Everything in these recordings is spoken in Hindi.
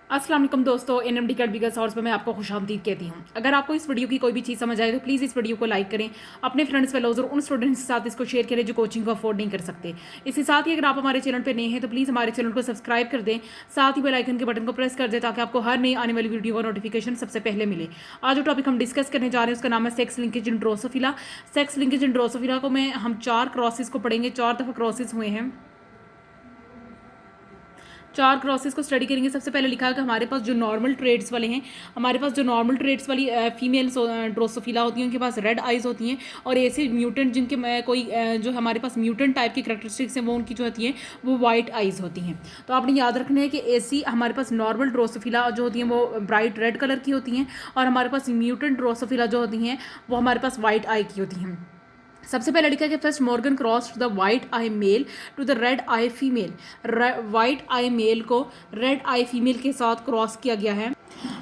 अस्सलाम वालेकुम दोस्तों, एनएमडी कैडबिगर सोर्स में मैं आपको खुशामदीद कहती हूँ। अगर आपको इस वीडियो की कोई भी चीज़ समझ आए तो प्लीज़ इस वीडियो को लाइक करें, अपने फ्रेंड्स फेलोज और उन स्टूडेंट्स के साथ इसको शेयर करें जो कोचिंग को अफोर्ड नहीं कर सकते। इसके साथ ही अगर आप हमारे चैनल पर नए हैं तो प्लीज़ हमारे चैनल को सब्सक्राइब कर दें, साथ ही बेल आइकन के बटन को प्रेस कर दें ताकि आपको हर नई आने वाली वीडियो का नोटिफिकेशन सबसे पहले मिले। आज जो टॉपिक हम डिस्कस करने जा रहे हैं उसका नाम है सेक्स लिंकेज इन ड्रोसोफिला। सेक्स लिंकेज इन ड्रोसोफिला को मैं हम 4 क्रॉसेस को पढ़ेंगे, 4 दफ़ा क्रॉसेस हुए हैं, 4 क्रॉसेस को स्टडी करेंगे। सबसे पहले लिखा है कि हमारे पास जो नॉर्मल ट्रेड्स वाले हैं, हमारे पास जो नॉर्मल ट्रेड्स वाली फीमेल ड्रोसोफिला होती हैं उनके पास रेड आइज़ होती हैं, और ऐसे म्यूटेंट जिनके कोई जो हमारे पास म्यूटेंट टाइप की करेक्टरिस्टिक्स हैं वो उनकी जो होती हैं वो वाइट आइज़ होती हैं। तो आपने याद रखना है कि ऐसी हमारे पास नॉर्मल ड्रोसोफिला जो होती हैं वो ब्राइट रेड कलर की होती हैं, और हमारे पास म्यूटेंट ड्रोसोफिला जो होती हैं वो हमारे पास वाइट आई की होती हैं। सबसे पहले लिखा है कि first Morgan cross the white eye male to the red eye female. White eye male को रेड आई फीमेल के साथ क्रॉस किया गया है।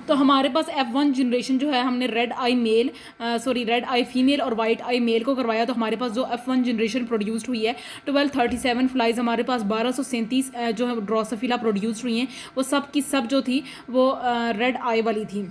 तो हमारे पास F1 जनरेशन जो है हमने रेड आई फीमेल और वाइट आई मेल को करवाया। तो हमारे पास जो F1 जनरेशन प्रोड्यूस्ड हुई है 1237 फ्लाइज, हमारे पास 1237 जो है ड्रोसोफिला प्रोड्यूस्ड हुई हैं, वो सब की सब जो थी वो रेड आई वाली थी।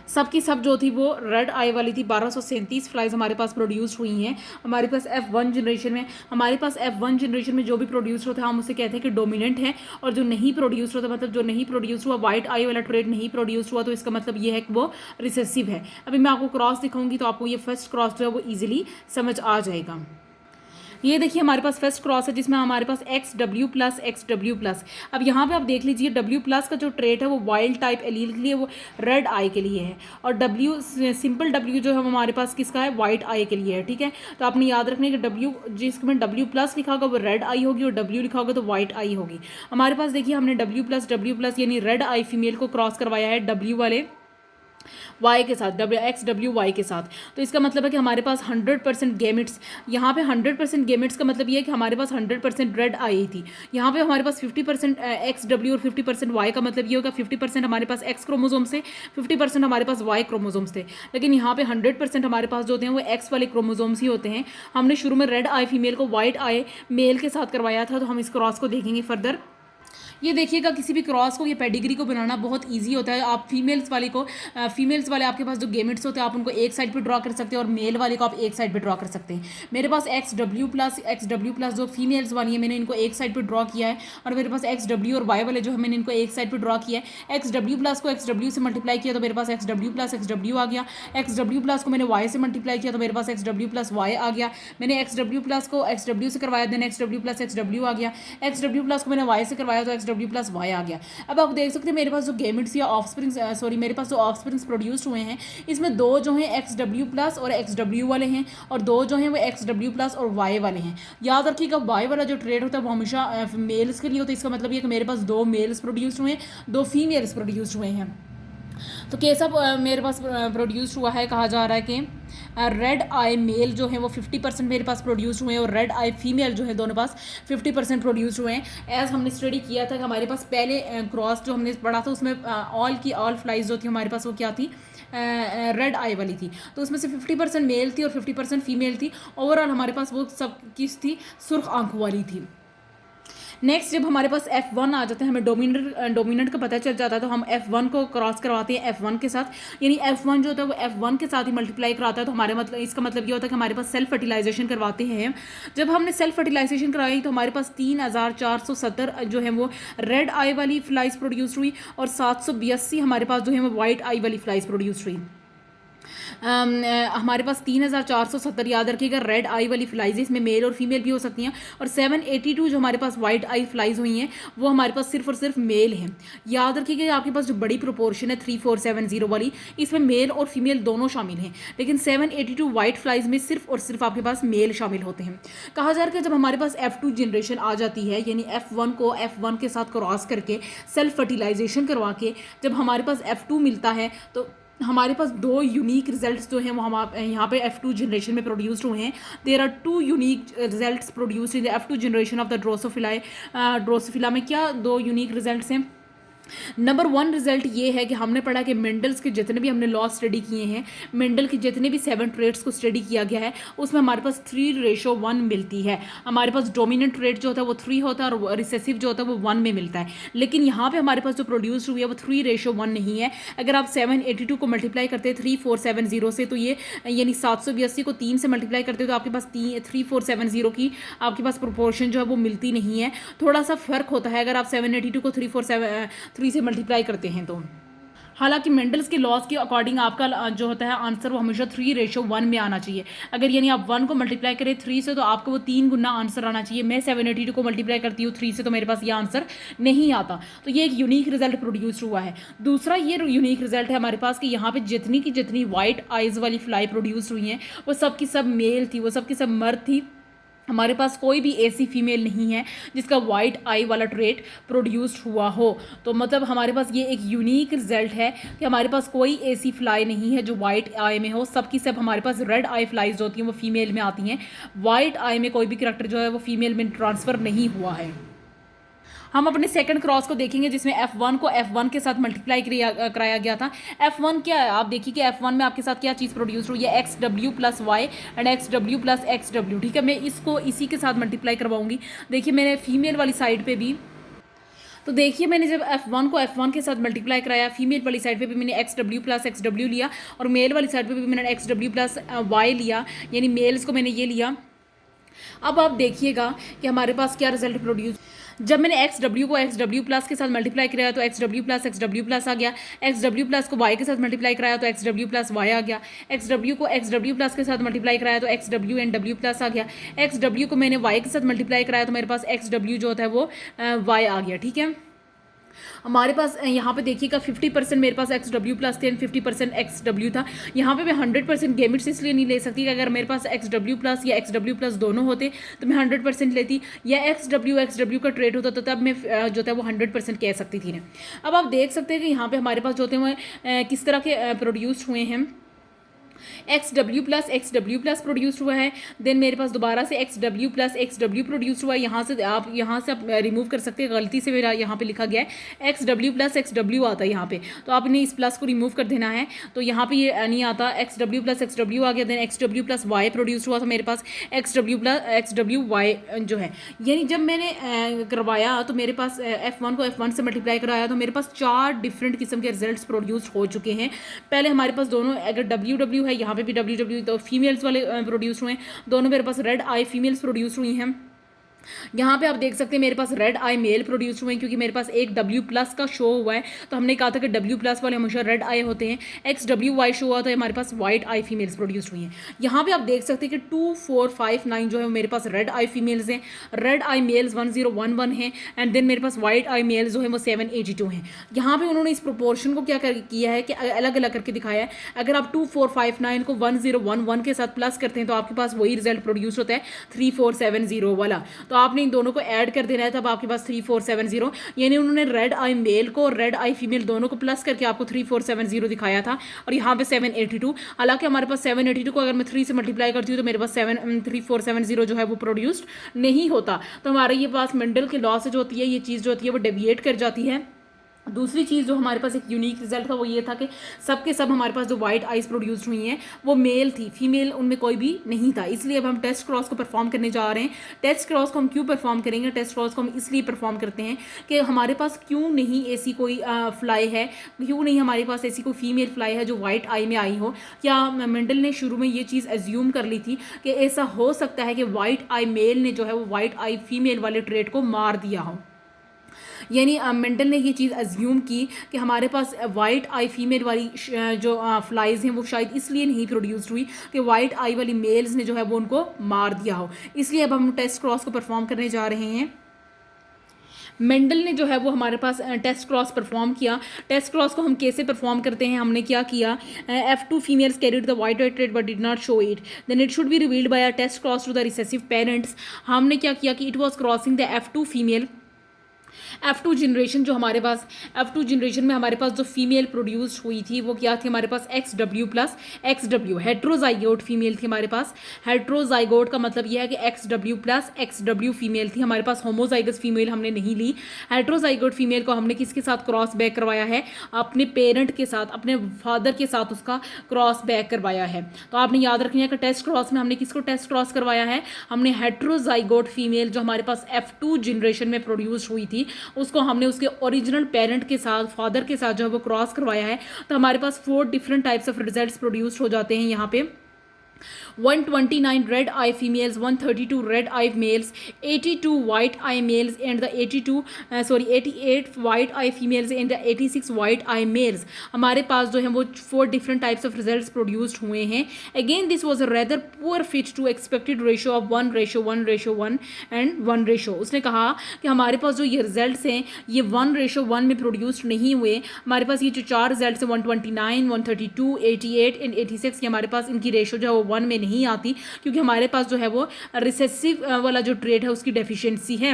सब की सब जो थी वो रेड आई वाली थी। 1237 फ्लाइज हमारे पास प्रोड्यूस्ड हुई हैं हमारे पास F1 जनरेशन में। हमारे पास F1 जनरेशन में जो भी प्रोड्यूस्ड होता है हम उसे कहते हैं कि डोमिनेंट है, और जो नहीं प्रोड्यूस्ड होता मतलब जो नहीं प्रोड्यूस्ड हुआ, वाइट आई वाला ट्रेड नहीं प्रोड्यूस्ड हुआ, तो इसका मतलब ये है कि वो रिसेसिव है। अभी मैं आपको क्रॉस दिखाऊंगी तो आपको ये फर्स्ट क्रॉस जो है वो ईजिली समझ आ जाएगा। ये देखिए हमारे पास फर्स्ट क्रॉस है जिसमें हमारे पास XW+। अब यहाँ पे आप देख लीजिए W+ का जो ट्रेट है वो वाइल्ड टाइप एलील के लिए, वो रेड आई के लिए है, और सिंपल W जो है हमारे पास किसका है, वाइट आई के लिए है। ठीक है, तो आपने याद रखना है कि W जिसमें W+ लिखा होगा वो रेड आई होगी, और W लिखा होगा तो वाइट आई होगी। हमारे पास देखिए हमने W+ यानी रेड आई फीमेल को क्रॉस करवाया है W वाले वाई के साथ, XWY के साथ। तो इसका मतलब है कि हमारे पास 100% गेमिट्स, यहाँ पे 100% गेमिट्स का मतलब ये है कि हमारे पास 100% रेड आई थी। यहाँ पे हमारे पास 50% XW और 50% Y का मतलब ये होगा 50% हमारे पास X क्रोमोजोम से, 50% हमारे पास Y क्रोमोजोम्स थे। लेकिन यहाँ पे 100% हमारे पास जो होते हैं वो X वाले क्रोमोजोम्स ही होते हैं। हमने शुरू में रेड आई फीमेल को वाइट आई मेल के साथ करवाया था, तो हम इस क्रॉस को देखेंगे फर्दर। ये देखिएगा किसी भी क्रॉस को, ये पेडिग्री को बनाना बहुत इजी होता है। आप फीमेल्स वाले आपके पास जो गेमेट्स होते हैं आप उनको एक साइड पे ड्रॉ कर सकते हैं, और मेल वाले को आप एक साइड पे ड्रॉ कर सकते हैं। मेरे पास XW+ जो फीमेल्स वाली है मैंने इनको एक साइड पे ड्रॉ किया है, और मेरे पास XW और Y वाले जो है मैंने इनको एक साइड पे ड्रॉ किया है। XW+ को XW से मल्टीप्लाई किया तो मेरे पास XW+ आ गया। XW+ को मैंने Y से मल्टीप्लाई किया तो मेरे पास XW+Y आ गया। मैंने XW+ को XW से करवाया, देन XW+XW आ गया। XW+ को मैंने Y से करवाया तो XW+Y आ गया। अब आप देख सकते हैं मेरे पास जो गेमिट्स या मेरे पास जो ऑफस्प्रिंग्स प्रोड्यूस्ड हुए हैं इसमें 2 जो हैं XW+ और XW वाले हैं, और 2 जो हैं वो XW+ और Y वाले हैं। याद रखिएगा Y वाला जो ट्रेड होता है वो हमेशा मेल्स के लिए होता है। इसका मतलब ये कि मेरे पास 2 मेल्स प्रोड्यूस्ड हुए हैं, 2 फीमेल्स प्रोड्यूस्ड हुए हैं। तो कैसा मेरे पास प्रोड्यूस्ड हुआ है, कहा जा रहा है कि रेड आई मेल जो है वो 50% मेरे पास प्रोड्यूस हुए हैं, और रेड आई फीमेल जो है दोनों पास 50% प्रोड्यूस हुए हैं। एज हमने स्टडी किया था कि हमारे पास पहले क्रॉस जो हमने पढ़ा था उसमें ऑल फ्लाइज जो थी हमारे पास वो क्या थी, रेड आई वाली थी। तो उसमें से 50% मेल थी और 50% फीमेल थी। ओवरऑल हमारे पास वो सब किस थी, सुर्ख आंखों वाली थी। नेक्स्ट जब हमारे पास F1 आ जाता है, हमें डोमिनेंट का पता चल जाता है, तो हम F1 को क्रॉस करवाते हैं F1 के साथ, यानी F1 जो होता है वो F1 के साथ ही मल्टीप्लाई कराता है। तो हमारे मतलब इसका मतलब ये होता है कि हमारे पास सेल्फ फर्टिलाइजेशन करवाते हैं। जब हमने सेल्फ फर्टिलाइजेशन कराई तो हमारे पास 3470 जो है वो रेड आई वाली फ्लाइज प्रोड्यूस हुई, और 782 हमारे पास जो है वो वाइट आई वाली फ्लाइज प्रोड्यूस हुई। हमारे पास 3470 याद रखिएगा रेड आई वाली फ्लाइज है, इसमें मेल और फीमेल भी हो सकती हैं, और 782 जो हमारे पास वाइट आई फ्लाइज हुई हैं वो हमारे पास सिर्फ और सिर्फ मेल हैं। याद रखिएगा आपके पास जो बड़ी प्रोपोर्शन है 3470 वाली, इसमें मेल और फीमेल दोनों शामिल हैं, लेकिन 782 वाइट फ्लाइज में सिर्फ और सिर्फ आपके पास मेल शामिल होते हैं। कहा जा रहा है कि जब हमारे पास F2 जनरेशन आ जाती है, यानी F1 को F1 के साथ क्रॉस करके सेल्फ फर्टिलाइजेशन करवा के जब हमारे पास F2 मिलता है, तो हमारे पास 2 यूनिक रिजल्ट्स जो हैं वो हम यहाँ पे F2 जनरेशन में प्रोड्यूस्ड हुए हैं। There are 2 unique results produced in the F2 generation of the drosophila में क्या 2 यूनिक रिजल्ट्स हैं। नंबर वन रिजल्ट ये है कि हमने पढ़ा कि मेंडल्स के जितने भी हमने लॉ स्टडी किए हैं, मेंडल के जितने भी 7 ट्रेट्स को स्टडी किया गया है, उसमें हमारे पास 3:1 मिलती है। हमारे पास डोमिनेंट ट्रेट जो होता है वो 3 होता है और रिसेसिव जो होता है वो 1 में मिलता है। लेकिन यहाँ पे हमारे पास जो प्रोड्यूस हुई है वो 3:1 नहीं है। अगर आप 782 को मल्टीप्लाई करते हैं 3470 से, तो ये यानी 782 को 3 से मल्टीप्लाई करते हैं तो आपके पास 3470 की आपके पास प्रोपोर्शन जो है वो मिलती नहीं है। थोड़ा सा फर्क होता है अगर आप 782 को 3 से मल्टीप्लाई करते हैं तो। हालांकि मेंडल्स के लॉज के अकॉर्डिंग आपका जो होता है आंसर वो हमेशा 3:1 में आना चाहिए। अगर यानी आप 1 को मल्टीप्लाई करें 3 से तो आपको वो 3 गुना आंसर आना चाहिए। मैं 782 को मल्टीप्लाई करती हूँ 3 से तो मेरे पास ये आंसर नहीं आता। तो ये एक यूनिक रिजल्ट प्रोड्यूस हुआ है। दूसरा ये यूनिक रिजल्ट है हमारे पास कि यहाँ पे जितनी की जितनी वाइट आइज वाली फ्लाई प्रोड्यूस हुई हैं वो सब की सब मेल थी, वो सब की सब मर्द थी। हमारे पास कोई भी ऐसी फीमेल नहीं है जिसका वाइट आई वाला ट्रेट प्रोड्यूस्ड हुआ हो। तो मतलब हमारे पास ये एक यूनिक रिजल्ट है कि हमारे पास कोई ऐसी फ्लाई नहीं है जो वाइट आई में हो। सब की सब हमारे पास रेड आई फ्लाइज होती हैं वो फीमेल में आती हैं। वाइट आई में कोई भी करैक्टर जो है वो फीमेल में ट्रांसफ़र नहीं हुआ है। हम अपने सेकंड क्रॉस को देखेंगे जिसमें F1 को F1 के साथ मल्टीप्लाई कराया गया था। F1 क्या है आप देखिए कि F1 में आपके साथ क्या चीज़ प्रोड्यूस हुई है, XW plus Y and XW plus XW। ठीक है, मैं इसको इसी के साथ मल्टीप्लाई करवाऊंगी। देखिए मैंने फीमेल वाली साइड पे भी, तो देखिए मैंने जब F1 को F1 के साथ मल्टीप्लाई कराया, फीमेल वाली साइड पे भी मैंने XW प्लस XW लिया और मेल वाली साइड पे भी मैंने XW प्लस वाई लिया, यानी मेल्स को मैंने ये लिया। अब आप देखिएगा कि हमारे पास क्या रिजल्ट प्रोड्यूस, जब मैंने XW को XW प्लस के साथ मल्टीप्लाई कराया तो XW प्लस XW प्लस आ गया। XW प्लस को Y के साथ मल्टीप्लाई कराया तो XW प्लस Y आ गया। XW को XW प्लस के साथ मल्टीप्लाई कराया तो XW एंड W प्लस आ गया। XW को मैंने Y के साथ मल्टीप्लाई कराया तो मेरे पास XW जो होता है वो Y आ गया। ठीक है, हमारे पास यहाँ पे देखिएगा 50% मेरे पास XW प्लस थे एंड 50% XW था। यहाँ पे मैं 100% गेमिट्स इसलिए नहीं ले सकती कि अगर मेरे पास XW प्लस या XW प्लस दोनों होते तो मैं 100% लेती, या XW का ट्रेड होता तो तब मैं जो था वो 100% कह सकती थी ना। अब आप देख सकते हैं कि यहाँ पे हमारे पास जो होते हैं वो किस तरह के प्रोड्यूस हुए हैं। XW प्लस प्रोड्यूस हुआ है। देन मेरे पास दोबारा से XW प्लस XW प्रोड्यूस हुआ है। यहाँ से आप रिमूव कर सकते हैं, गलती से मेरा यहाँ पे लिखा गया है XW प्लस XW आता है यहाँ पे, तो आपने इस प्लस को रिमूव कर देना है। तो यहाँ पे ये नहीं आता, XW प्लस XW आ गया। Then XW plus Y produce हुआ, तो मेरे पास XW प्लस XW Y जो है, यानी जब मैंने करवाया तो मेरे पास F1 को F1 से मल्टीप्लाई कराया तो मेरे पास 4 डिफरेंट किस्म के रिजल्ट्स प्रोड्यूस हो चुके हैं। पहले हमारे पास दोनों, अगर WW है यहाँ पे भी WW, तो फीमेल्स वाले प्रोड्यूस हुए हैं। दोनों मेरे पास रेड आई फीमेल्स प्रोड्यूस हुई हैं। यहाँ पे आप देख सकते हैं मेरे पास रेड आई मेल प्रोड्यूस हुए हैं क्योंकि मेरे पास एक W प्लस का शो हुआ है, तो हमने कहा था कि W प्लस वाले हमेशा रेड आई होते हैं। XWY शो हुआ तो हमारे पास वाइट आई फीमेल्स प्रोड्यूस हुई हैं। यहाँ पे आप देख सकते हैं कि 2, 4, 5, 9 जो है मेरे पास रेड आई फीमेल्स हैं। रेड आई मेल्स 1011 हैं एंड देन मेरे पास वाइट आई मेल्स जो है वो 782 हैं। यहाँ पे उन्होंने इस प्रोपोर्शन को क्या किया है कि अलग अलग करके दिखाया है। अगर आप 2, 4, 5, 9 को 1011 के साथ प्लस करते हैं तो आपके पास वही रिजल्ट प्रोड्यूस होता है 3470 वाला। तो आपने इन दोनों को ऐड कर देना है, तब आपके पास 3470, यानी उन्होंने रेड आई मेल को और रेड आई फीमेल दोनों को प्लस करके आपको 3470 दिखाया था और यहाँ पे 782। हालांकि हमारे पास 782 को अगर मैं 3 से मल्टीप्लाई करती हूँ तो मेरे पास 3470 जो है वो प्रोड्यूस्ड नहीं होता। तो हमारे ये पास मेंडल के लॉ से जो होती है ये चीज़ जो होती है वो डेविएट कर जाती है। दूसरी चीज़ जो हमारे पास एक यूनिक रिजल्ट था वो ये था कि सब के सब हमारे पास जो वाइट आइज प्रोड्यूस हुई हैं वो मेल थी, फीमेल उनमें कोई भी नहीं था। इसलिए अब हम टेस्ट क्रॉस को परफॉर्म करने जा रहे हैं। टेस्ट क्रॉस को हम क्यों परफॉर्म करेंगे, टेस्ट क्रॉस को हम इसलिए परफॉर्म करते हैं कि हमारे पास क्यों नहीं ऐसी कोई फ्लाई है, क्यों नहीं हमारे पास ऐसी कोई फीमेल फ्लाई है जो वाइट आई में आई हो। क्या मेंडल ने शुरू में ये चीज़ एज्यूम कर ली थी कि ऐसा हो सकता है कि वाइट आई मेल ने जो है वो वाइट आई फीमेल वाले ट्रेट को मार दिया हो, यानी मेंडल ने ये चीज़ अज्यूम की कि हमारे पास वाइट आई फीमेल वाली जो फ्लाइज हैं वो शायद इसलिए नहीं प्रोड्यूस्ड हुई कि वाइट आई वाली मेल्स ने जो है वो उनको मार दिया हो। इसलिए अब हम टेस्ट क्रॉस को परफॉर्म करने जा रहे हैं। मेंडल ने जो है वो हमारे पास टेस्ट क्रॉस परफॉर्म किया। टेस्ट क्रॉस को हम कैसे परफॉर्म करते हैं, हमने क्या किया, F2 females carried the white trait but did not show it, then it should be revealed by a test cross to the recessive parents. हमने क्या किया कि it was crossing the F2 female F2 generation जो हमारे पास F2 जनरेशन में हमारे पास जो फीमेल प्रोड्यूस हुई थी वो क्या थी हमारे पास XW plus XW heterozygote female थी हमारे पास। हेट्रोजाइगोट का मतलब यह है कि XW प्लस XW फीमेल थी हमारे पास, होमोजाइगस फीमेल हमने नहीं ली। हेट्रोजाइगोट फीमेल को हमने किसके साथ क्रॉस बैक करवाया है, अपने पेरेंट के साथ, अपने फादर के साथ उसका क्रॉस बैक करवाया है। तो आपने याद रखना है कि टेस्ट क्रॉस में हमने किसको टेस्ट क्रॉस करवाया है, हमने हेट्रोजाइगोट फीमेल जो हमारे पास F2 जनरेशन में प्रोड्यूस हुई थी उसको हमने उसके ओरिजिनल पेरेंट के साथ, फादर के साथ जो है वो क्रॉस करवाया है। तो हमारे पास 4 different types of results produce हो जाते हैं यहाँ पे। 129 red eye females, 132 red eye males, 82 white eye males and the 88 white eye females and the 86 white eye males। हमारे पास जो है वो 4 different types of results produced हुए हैं। Again this was a rather poor fit to expected ratio of 1:1:1 and 1 उसने कहा कि हमारे पास जो ये रिजल्ट्स हैं ये 1:1 में प्रोड्यूस्ड नहीं हुए। हमारे पास ये जो 4 रिजल्ट्स हैं 129, 132, 88 एंड 86 के हमारे पास इनकी रेशो जो है वो 1 में नहीं आती, क्योंकि हमारे पास जो है वो रिसेसिव वाला जो ट्रेट है उसकी डेफिशिएंसी है।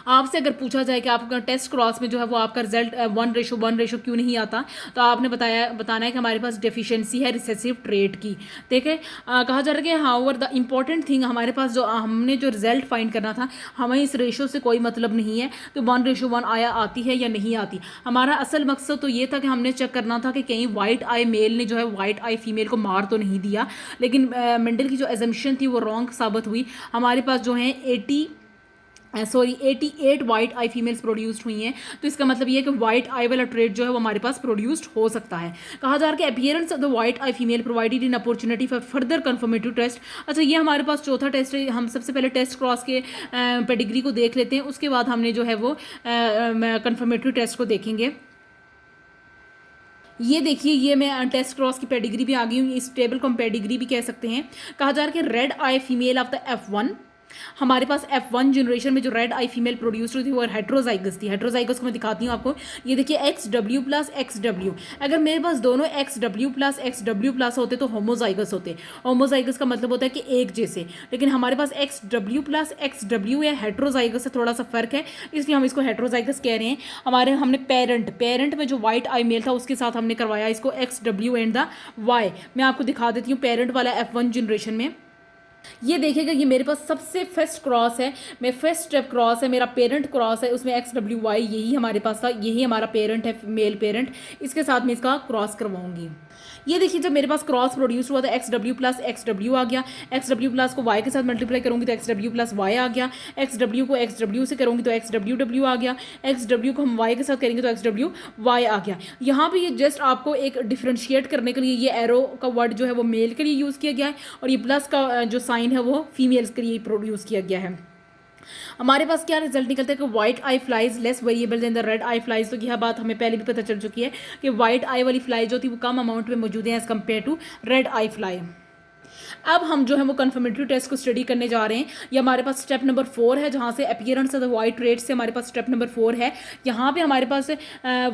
आपसे अगर पूछा जाए कि आपका टेस्ट क्रॉस में जो है वो आपका रिजल्ट 1:1 क्यों नहीं आता, तो आपने बताना है कि हमारे पास डेफिशिएंसी है रिसेसिव ट्रेट की। ठीक है, कहा जा रहा है कि हाउएवर द इंपॉर्टेंट थिंग हमारे पास जो हमने जो रिजल्ट फाइंड करना था, हमें इस रेशो से कोई मतलब नहीं है कि 1:1 आती है या नहीं आती। हमारा असल मकसद तो ये था कि हमने चेक करना था कि कहीं वाइट आई मेल ने जो है वाइट आई फीमेल को मार तो नहीं दिया। लेकिन मेंडल की जो एजम्पशन थी वो रॉन्ग साबित हुई। हमारे पास जो है 88 वाइट आई फीमेल्स प्रोड्यूस्ड हुई हैं। तो इसका मतलब ये है कि वाइट आई वाला ट्रेट जो है वो हमारे पास प्रोड्यूस्ड हो सकता है। कहा जा रहा है कि appearance of the white eye female provided in opportunity for further confirmative test. अच्छा, ये हमारे पास चौथा टेस्ट है। हम सबसे पहले टेस्ट क्रॉस के पेडिग्री को देख लेते हैं, उसके बाद हमने जो है वो कन्फर्मेटिव टेस्ट को देखेंगे। ये देखिए, ये मैं टेस्ट क्रॉस की पेडिग्री भी आ गई हूँ, इस टेबल को हम पेडिग्री भी कह सकते हैं। कहा जा रहा है कि red eye female of the F1, हमारे पास F1 जनरेशन में जो रेड आई फीमेल प्रोड्यूस हुई थी वो हेट्रोजाइगस थी। हेट्रोजाइगस को मैं दिखाती हूँ आपको। ये देखिए XW प्लस XW, अगर मेरे पास दोनों XW प्लस XW प्लस होते तो होमोजाइगस होते। होमोजाइगस का मतलब होता है कि एक जैसे, लेकिन हमारे पास XW प्लस XW या हेट्रोजाइगस से थोड़ा सा फर्क है, इसलिए हम इसको हेट्रोजाइगस कह रहे हैं। हमने पेरेंट में जो वाइट आई मेल था उसके साथ हमने करवाया इसको XW एंड द Y। मैं आपको दिखा देती हूँ पेरेंट वाला F1 जनरेशन में। ये देखिएगा, ये मेरे पास सबसे फर्स्ट क्रॉस है, मैं फर्स्ट स्टेप क्रॉस है, मेरा पेरेंट क्रॉस है, उसमें XWY यही हमारे पास था, यही हमारा पेरेंट है, मेल पेरेंट। इसके साथ मैं इसका क्रॉस करवाऊंगी। ये देखिए, जब मेरे पास क्रॉस प्रोड्यूस हुआ था XW प्लस XW आ गया। XW प्लस को Y के साथ मल्टीप्लाई करूंगी तो XW प्लस Y आ गया। XW को XW से करूंगी तो XWW आ गया। XW को हम Y के साथ करेंगे तो XWY आ गया। यहाँ पे ये जस्ट आपको एक डिफ्रेंशिएट करने के लिए ये एरो का वर्ड जो है वो मेल के लिए यूज़ किया गया है, और ये प्लस का जो साइन है वो फीमेल्स के लिए प्रोड्यूस किया गया है। हमारे पास क्या रिजल्ट निकलता है कि white eye flies less variable than the red eye flies. तो यह बात हमें पहले भी पता चल चुकी है कि व्हाइट आई वाली फ्लाई जो थी वो कम अमाउंट में मौजूद है as compare to red eye fly. अब हम जो है वो कन्फर्मेटरी टेस्ट को स्टडी करने जा रहे हैं। ये हमारे पास स्टेप नंबर 4 है, जहाँ से appearance of the white rate से हमारे पास स्टेप नंबर 4 है। यहाँ पे हमारे पास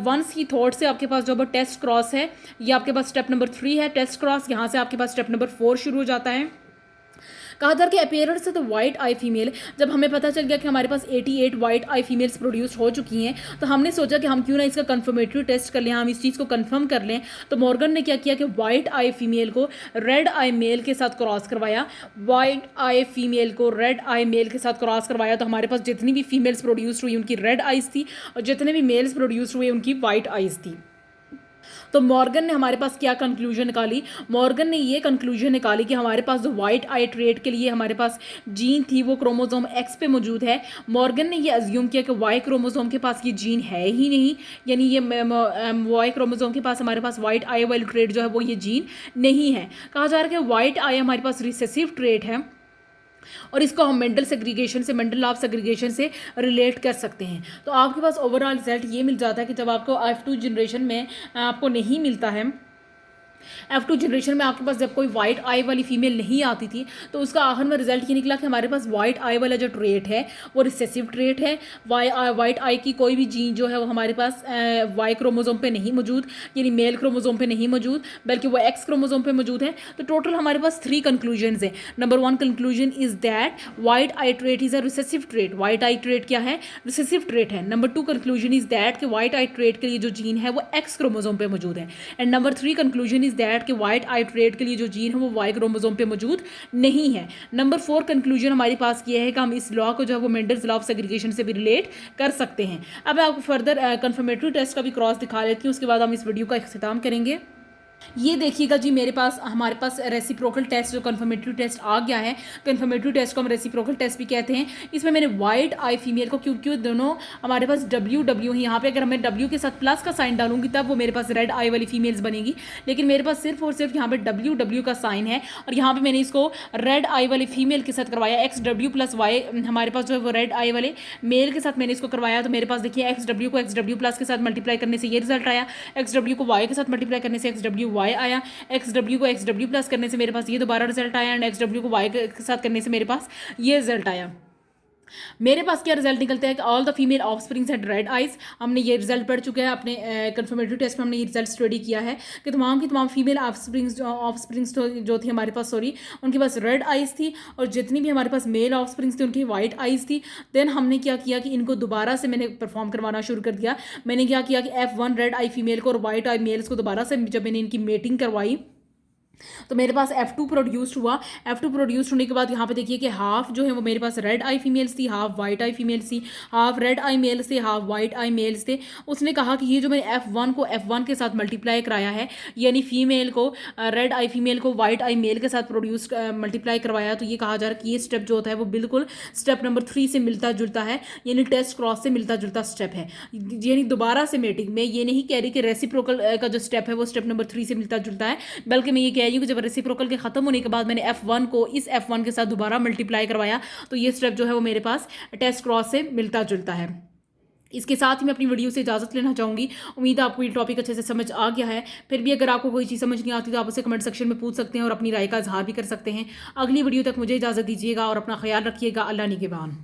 वंस ही थॉट से आपके पास जो है टेस्ट क्रॉस है, ये आपके पास स्टेप नंबर 3 है टेस्ट क्रॉस। यहाँ से आपके पास स्टेप नंबर 4 शुरू हो जाता है। कहा था कि appearance of the white eye female, जब हमें पता चल गया कि हमारे पास 88 वाइट आई फीमेल्स प्रोड्यूस हो चुकी हैं, तो हमने सोचा कि हम क्यों ना इसका कन्फर्मेटरी टेस्ट कर लें, हम इस चीज़ को कंफर्म कर लें। तो मॉर्गन ने क्या किया कि वाइट आई फीमेल को रेड आई मेल के साथ क्रॉस करवाया। वाइट आई फीमेल को रेड आई मेल के साथ क्रॉस करवाया, तो हमारे पास जितनी भी फीमेल्स प्रोड्यूस हुई उनकी रेड आइज थी, और जितने भी मेल्स प्रोड्यूस हुए उनकी वाइट आइज थी। तो मॉर्गन ने हमारे पास क्या कंक्लूजन निकाली, मॉर्गन ने ये कंक्लूजन निकाली कि हमारे पास जो वाइट आई ट्रेट के लिए हमारे पास जीन थी वो क्रोमोसोम X पे मौजूद है। मॉर्गन ने ये अज्यूम किया कि वाई क्रोमोसोम के पास ये जीन है ही नहीं, यानी ये वाई क्रोमोसोम के पास हमारे पास वाइट आई वाली ट्रेट जो है वो ये जीन नहीं है। कहा जा रहा है कि वाइट आई हमारे पास रिसेसिव ट्रेट है, और इसको हम मेंडल सेग्रीगेशन से, मेंडल लॉ सेग्रीगेशन से रिलेट कर सकते हैं। तो आपके पास ओवरऑल रिजल्ट ये मिल जाता है कि जब आपको F2 जनरेशन में आपको नहीं मिलता है F2 जनरेशन में आपके पास जब कोई वाइट आई वाली फीमेल नहीं आती थी तो उसका आखिर में रिजल्ट ये निकला कि हमारे पास वाइट आई वाला जो ट्रेट है वो रिसेसिव ट्रेट है। वाइट आई की कोई भी जीन जो है वो हमारे पास वाई क्रोमोजोम पे नहीं मौजूद, यानी मेल क्रोमोजोम पे नहीं मौजूद, बल्कि वो एक्स क्रोमोजोम पे मौजूद है। तो टोटल हमारे पास 3 कंक्लूजन्स हैं। Number 1 conclusion is that white I trait is a recessive trait. White I trait क्या है? रिसेसिव ट्रेट है। नंबर 2 कंक्लूजन इज दैट कि वाइट आई ट्रेट के लिए जो जीन है वो एक्स क्रोमोजोम पे मौजूद है। And number 3 conclusion is that कि वाइट आई ट्रेट के लिए जो जीन है वो वाई क्रोमोजोम पे मौजूद नहीं है। नंबर 4 कंक्लूजन हमारे पास ये है कि हम इस लॉ को जो है वो मेंडल्स लॉ ऑफ सेग्रीगेशन से भी रिलेट कर सकते हैं। अब मैं आपको फर्दर कंफर्मेटरी टेस्ट का भी क्रॉस दिखा लेती हूँ, उसके बाद हम इस वीडियो का इख्तिताम करेंगे। ये देखिएगा जी, हमारे पास रेसिप्रोकल टेस्ट जो कन्फर्मेटरी टेस्ट आ गया है। कन्फर्मेटरी टेस्ट को हम रेसिप्रोकल टेस्ट भी कहते हैं। इसमें मैंने वाइट आई फीमेल को, क्योंकि दोनों हमारे पास डब्ल्यू है यहाँ पे, अगर मैं डब्ल्यू के साथ प्लस का साइन डालूंगी तब वो मेरे पास रेड आई वाली फीमेल्स बनेगी, लेकिन मेरे पास सिर्फ और सिर्फ यहाँ पे डब्ल्यू का साइन है और यहाँ पे मैंने इसको रेड आई वाली फीमेल के साथ करवाया। एक्स डब्ल्यू प्लस वाई हमारे पास जो है वो रेड आई वाले मेल के साथ मैंने इसको करवाया। तो मेरे पास देखिए एक्स डब्ल्यू को एक्स डब्ल्यू प्लस के साथ मल्टीप्लाई करने से ये रिजल्ट आया, एक्स डब्ल्यू को वाई के साथ मल्टीप्लाई करने से एक्स डब्ल्यू वाई आया, एक्स डब्ल्यू को एक्स डब्ल्यू प्लस करने से मेरे पास ये दोबारा रिजल्ट आया, एंड एक्स डब्ल्यू को वाई के साथ करने से मेरे पास ये रिजल्ट आया। मेरे पास क्या रिजल्ट निकलता है कि all the female offsprings had read eyes. हमने ये रिजल्ट पढ़ चुके हैं अपने कंफर्मेटरी टेस्ट में, हमने ये रिजल्ट स्टडी किया है कि तमाम की तमाम फीमेल ऑफस्प्रिंग्स जो थी हमारे पास, उनके पास रेड आइज थी, और जितनी भी हमारे पास मेल ऑफस्प्रिंग्स थी उनकी वाइट आइज थी। देन हमने क्या किया कि इनको दोबारा से मैंने परफॉर्म करवाना शुरू कर दिया। मैंने क्या किया कि F1 रेड आई फीमेल को और वाइट आई मेल्स को दोबारा से जब मैंने इनकी मेटिंग करवाई तो मेरे पास F2 प्रोड्यूस्ड हुआ। F2 प्रोड्यूस्ड होने के बाद यहाँ पे देखिए कि हाफ जो है वो मेरे पास रेड आई फीमेल्स थी, हाफ वाइट आई फीमेल्स थी, हाफ रेड आई मेल्स थे, हाफ वाइट आई मेल्स थे। उसने कहा कि ये जो मैंने F1 को F1 के साथ मल्टीप्लाई कराया है, यानी फीमेल को रेड आई फीमेल को वाइट आई मेल के साथ प्रोड्यूस मल्टीप्लाई करवाया, तो ये कहा जा रहा है कि ये स्टेप जो होता है वो बिल्कुल स्टेप नंबर 3 से मिलता जुलता है, यानी टेस्ट क्रॉस से मिलता जुलता स्टेप है। यानी दोबारा से मेटिंग में ये नहीं कह रही कि रेसिप्रोकल का जो स्टेप है वो स्टेप नंबर 3 से मिलता जुलता है, बल्कि मैं ये कह रही हूँ कि जब रेसिप्रोकल के खत्म होने के बाद मैंने F1 को इस F1 के साथ दोबारा मल्टीप्लाई करवाया तो ये स्टेप जो है वो मेरे पास टेस्ट क्रॉस से मिलता जुलता है। इसके साथ ही मैं अपनी वीडियो से इजाज़त लेना चाहूँगी। उम्मीद है आपको ये टॉपिक अच्छे से समझ आ गया है। फिर भी अगर आपको कोई चीज़ समझ नहीं आती तो आप उसे कमेंट सेक्शन में पूछ सकते हैं और अपनी राय का इजहार भी कर सकते हैं। अगली वीडियो तक मुझे इजाज़त दीजिएगा और अपना ख्याल रखिएगा। अल्लाह निगहबान।